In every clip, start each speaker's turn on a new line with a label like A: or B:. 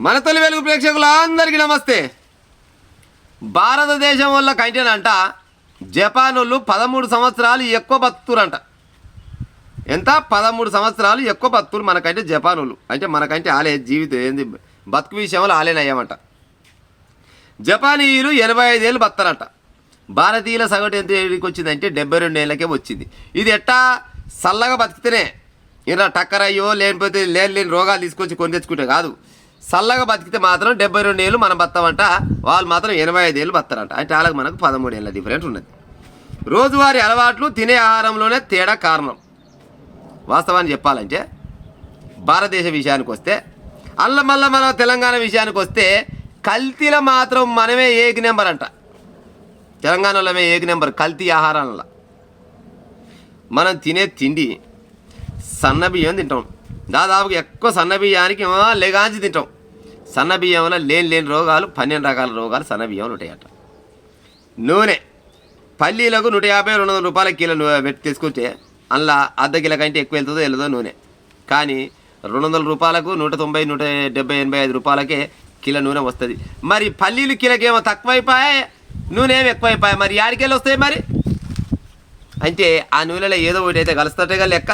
A: మన తొలి వెలుగు ప్రేక్షకులందరికీ నమస్తే. భారతదేశం వల్ల కంటేనంట జపాన్ వాళ్ళు 13 సంవత్సరాలు ఎక్కువ బతుకుతురంట. ఎంత 13 సంవత్సరాలు ఎక్కువ బతుకులు మనకంటే జపాన్ వాళ్ళు. అంటే మనకంటే ఆలే జీవితం ఏంది బతుకు విషయంలో ఆలేనయ్యామంట. జపానీయులు 85 ఏళ్ళు బతారంట. భారతీయుల సగటు ఎంత ఏడికి వచ్చిందంటే 72 ఏళ్ళకే వచ్చింది. ఇది ఎట్టా చల్లగా బతికితేనే ఇలా టక్కర్ అయ్యో లేకపోతే లేని రోగాలు తీసుకొచ్చి కొని తెచ్చుకుంటే కాదు. చల్లగా బతికితే మాత్రం 72 ఏళ్ళు మనం బతామంట, వాళ్ళు మాత్రం 85 ఏళ్ళు బతారంట. అంటే వాళ్ళకి మనకు 13 ఏళ్ళ డిఫరెంట్ ఉన్నది. రోజువారీ అలవాట్లు తినే ఆహారంలోనే తేడా కారణం. వాస్తవాన్ని చెప్పాలంటే భారతదేశ విషయానికి వస్తే మళ్ళీ మన తెలంగాణ విషయానికి వస్తే కల్తీలో మాత్రం మనమే ఏక నెంబర్ అంట. తెలంగాణలోమే ఏక నెంబర్ కల్తీ ఆహారాలలో. మనం తినే తిండి సన్నబియ్యం తింటాం. దాదాపుగా ఎక్కువ సన్నబియ్యానికి లెగాంచి తింటాం. సన్నబియ్యంలో లేని రోగాలు 12 రకాల రోగాలు సన్నబియ్యంలో ఉంటాయట. నూనె పల్లీలకు 150-200 రూపాయల కిలో పెట్టి తీసుకుంటే అందులో అర్ధ కిలో కంటే ఎక్కువ వెళ్తుందో వెళ్ళదో నూనె. కానీ 200 రూపాయలకు 190, 170, 85 రూపాయలకే కిలో నూనె వస్తుంది. మరి పల్లీలు కిలోకేమో తక్కువైపోయాయి, నూనె ఏమి ఎక్కువైపోయాయి. మరి యాడికెళ్ళి వస్తాయి మరి? అంటే ఆ నూనెలో ఏదో ఒకటి అయితే కలుస్తటగా లెక్క.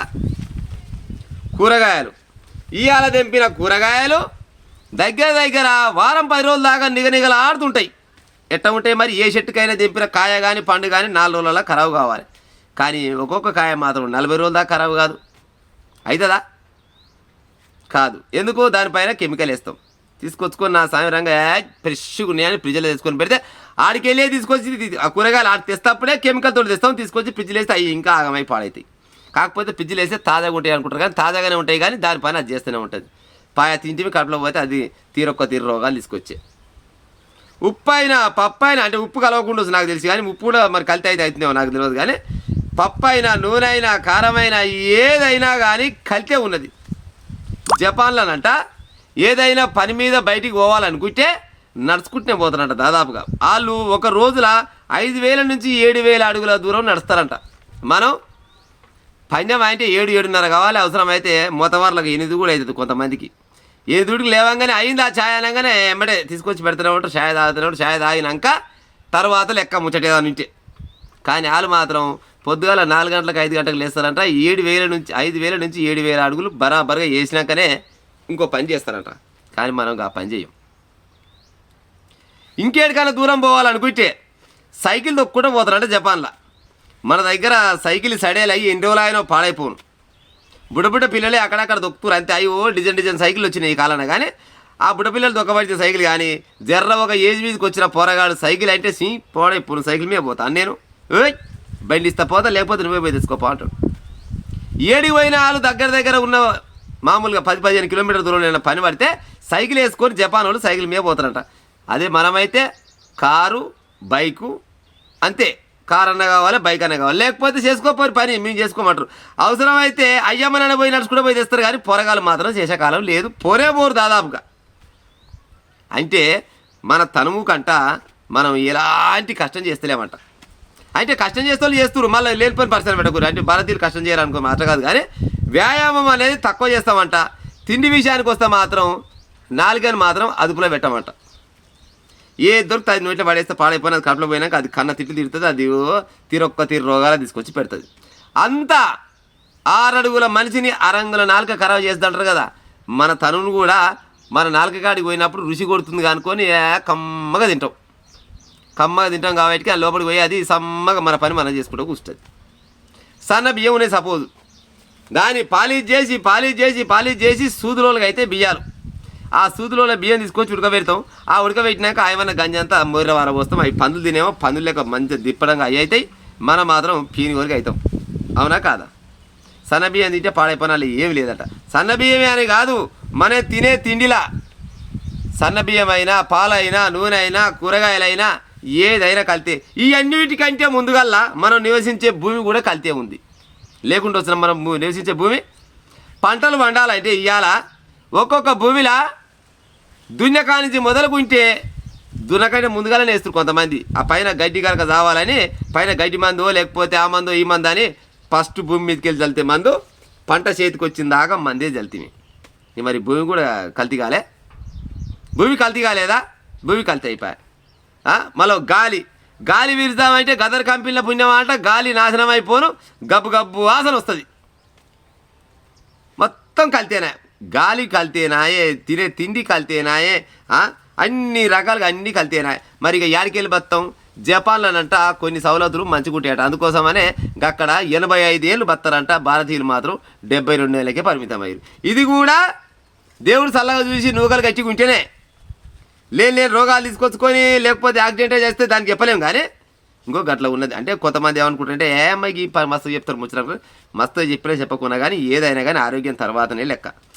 A: కూరగాయలు ఇవాళ తెంపిన కూరగాయలు దగ్గర వారం 10 రోజుల దాకా నిగనిగలు ఆడుతుంటాయి. ఎట్లా ఉంటాయి మరి? ఏ చెట్టుకైనా తెంపిన కాయ కానీ పండు కానీ 4 రోజులలో ఖరాబు కావాలి. కానీ ఒక్కొక్క కాయ మాత్రం 40 రోజుల దాకా ఖరాబు కాదు. అవుతుందా? కాదు. ఎందుకు? దానిపైన కెమికల్ వేస్తాం. తీసుకొచ్చుకొని నా సాయంత్రంగా ఫ్రెష్గా ఉన్నాయని ఫ్రిడ్జ్లో తెచ్చుకొని పెడితే ఆడికెళ్ళే తీసుకొచ్చి ఆ కూరగాయలు ఆడి తెస్తప్పుడే కెమికల్తో తెస్తాం. తీసుకొచ్చి ఫ్రిడ్జ్లో వేస్తే అవి ఇంకా ఆగమై పాడవుతాయి. కాకపోతే ఫ్రిడ్జ్లో వేస్తే తాజాగా ఉంటాయి అనుకుంటారు, కానీ తాజాగానే ఉంటాయి. కానీ దానిపైన అది చేస్తూనే ఉంటుంది. పాయ తింటివి కడుపులో పోతే అది తీరు రోగాలు తీసుకొచ్చే. ఉప్పు అయినా పప్పు అయినా, అంటే ఉప్పు కలవకుండా నాకు తెలిసి, కానీ ఉప్పు కూడా మరి కల్తీ అయితే అవుతుందేమో నాకు తెలియదు. కానీ పప్పు అయినా నూనె అయినా కారమైనా ఏదైనా కానీ కల్తీ ఉన్నది. జపాన్లోనంట ఏదైనా పని మీద బయటికి పోవాలనుకుంటే నడుచుకుంటూనే పోతారంట. దాదాపుగా వాళ్ళు ఒక రోజుల 5,000 నుంచి 7,000 అడుగుల దూరం నడుస్తారంట. మనం పందెం అంటే 7-7:30 కావాలి. అవసరమైతే మొత్తవార్లకు 8 కూడా అవుతుంది కొంతమందికి. 8కి లేవంగానే అయింది ఆ ఛాయ్ అనగానే ఎమ్మడే తీసుకొచ్చి పెడుతూనే ఉంటారు. ఛాయ్ తాగుతూనే ఉంటారు. ఛాయ్ తాగినాక తర్వాత లెక్క ముచ్చటేదా నుంచే. కానీ వాళ్ళు మాత్రం పొద్దుగాల 4 గంటలకు 5 గంటలకు లేస్తారంట. 5,000 నుంచి 7,000 అడుగులు బరాబర్గా వేసినాకనే ఇంకో పని చేస్తారంట. కానీ మనం ఆ పని చేయం. ఇంకేటికైనా దూరం పోవాలనుకుంటే సైకిల్ తొక్కుకుంటూ పోతారంట జపాన్లో. మన దగ్గర సైకిల్ సడేలు అయ్యి ఎన్ని రోజులు అయినా పాడైపోను. బుడ్డ పిల్లలే అక్కడక్కడ దొక్కుతారు అంతే. అయ్యో డిజైన్ సైకిల్ వచ్చినాయి ఈ కాలాన. కానీ ఆ బుడ్డ పిల్లలు దొక్కబడితే సైకిల్ కానీ జర్ర ఒక ఏజ్ మీదకి వచ్చిన పోరగాడు సైకిల్ అంటే పాడైపోను. సైకిల్ మీద పోతాను నేను. బండి ఇస్తా పోతా, లేకపోతే నువ్వే పోయి తెచ్చుకోపా అంటాడు. ఏడికి పోయినా వాళ్ళు దగ్గర ఉన్న మామూలుగా 10-15 కిలోమీటర్ల దూరంలో పని పడితే సైకిల్ వేసుకొని జపాన్ వాళ్ళు సైకిల్ మీద పోతారంట. అదే మనమైతే కారు బైకు అంతే. కారు అన్న కావాలి, బైక్ అన్న కావాలి, లేకపోతే చేసుకోపోయి పని మేము చేసుకోమంటారు. అవసరమైతే అయ్యమ్మనైనా పోయి నడుచుకుంటూ పోయి తెస్తారు. కానీ పొరగాలు మాత్రం చేసే కాలం లేదు, పోరు దాదాపుగా. అంటే మన తనువు కంట మనం ఎలాంటి కష్టం చేస్తలేమంట. అంటే కష్టం చేస్తే వాళ్ళు చేస్తారు, మళ్ళీ లేనిపోయిన పరిస్థితులు పెట్టకూడదు. అంటే భారతీయులు కష్టం చేయాలనుకో మాట కాదు. కానీ వ్యాయామం అనేది తక్కువ చేస్తామంట. తిండి విషయానికి వస్తే మాత్రం నాలుగని మాత్రం అదుపులో పెట్టమంట. ఏ దొరికితే అది నోట్లో పడేస్తే పాడైపోయినది. కడుపులో పోయినాక అది కన్న తిట్లు తిడుతుంది. అది తీరు రోగాలు తీసుకొచ్చి పెడుతుంది. అంతా 6 అడుగుల మనిషిని అరంగుల నాలుక ఖరాబ్ చేస్తుంటారు కదా. మన తనువును కూడా మన నాలుక కాడికి పోయినప్పుడు రుచి కొడుతుంది అనుకొని కమ్మగా తింటాం కాబట్టి ఆ లోపలికి పోయి అది సమ్మగా మన పని మనం చేసుకుంటూ కూర్చుంటుంది. సన్న బియ్యం ఉన్నాయి సపోజ్, దాన్ని పాలిష్ చేసి సూదులోకి అయితే బియ్యాలు. ఆ సూదులో బియ్యం తీసుకొచ్చి ఉడకబెడతాం. ఆ ఉడకబెట్టినాక ఏమన్నా గంజి అంతా మొర్రవార పోస్తాం. అవి పందులు తినేమో పందులు లేక మంచిగా దిప్పడంగా అవి అవుతాయి. మనం మాత్రం పీని కొరికి అవుతాం. అవునా కాదా? సన్న బియ్యం తింటే పాడైపోయినా ఏమి లేదట. సన్న బియ్యమే అని కాదు, మన తినే తిండిలా సన్న బియ్యం అయినా పాలైనా నూనె అయినా కూరగాయలైనా ఏదైనా కల్తీ. ఈ అన్నిటికంటే ముందుగల్లా మనం నివసించే భూమి కూడా కల్తీ ఉంది. లేకుండా వచ్చిన మనం నివసించే భూమి పంటలు పండాలంటే ఇవాళ ఒక్కొక్క భూమిలా దున్నకా నుంచి మొదలుకుంటే దున్నకంటే ముందుగానే వేస్తారు కొంతమంది. ఆ పైన గడ్డి కనుక చావాలని పైన గడ్డి మందో లేకపోతే ఆ మందో ఈ మందో అని ఫస్ట్ భూమి మీదకి వెళ్ళి చల్లితే మందు, పంట చేతికి వచ్చిన దాకా మందే చల్తివి. మరి భూమి కూడా కల్తీ కాలే. భూమి కల్తీ కాలేదా? భూమి కల్తీ అయిపోయా. మళ్ళీ గాలి వీరుద్దామంటే గదర్ కంపెనీల పుణ్యం అంట గాలి నాశనం అయిపోను, గబ్బు గబ్బు వాసన వస్తుంది. మొత్తం కల్తేనా, గాలి కల్తేనాయే, తినే తిండి కల్తేనాయే, అన్ని రకాలుగా అన్నీ కల్తేనాయే. మరి ఇక యాడికెళ్ళి బతాం? జపాన్లోనంట కొన్ని సవలతులు మంచిగుంటాయట. అందుకోసమనే అక్కడ 85 ఏళ్ళు బతారంట. భారతీయులు మాత్రం 72 ఏళ్ళకే పరిమితమయ్యారు. ఇది కూడా దేవుడు చల్లగా చూసి నూకలు గట్టిగుంటేనే. లేని రోగాలు తీసుకొచ్చుకొని లేకపోతే యాక్సిడెంటే చేస్తే దానికి చెప్పలేము. కానీ ఇంకో గట్ల ఉన్నది. అంటే కొంతమంది ఏమనుకుంటుంటే ఏ అమ్మాయికి మస్తు చెప్తారు ముచ్చట, మస్తు చెప్పినా చెప్పకున్నా కానీ ఏదైనా కానీ ఆరోగ్యం తర్వాతనే లెక్క.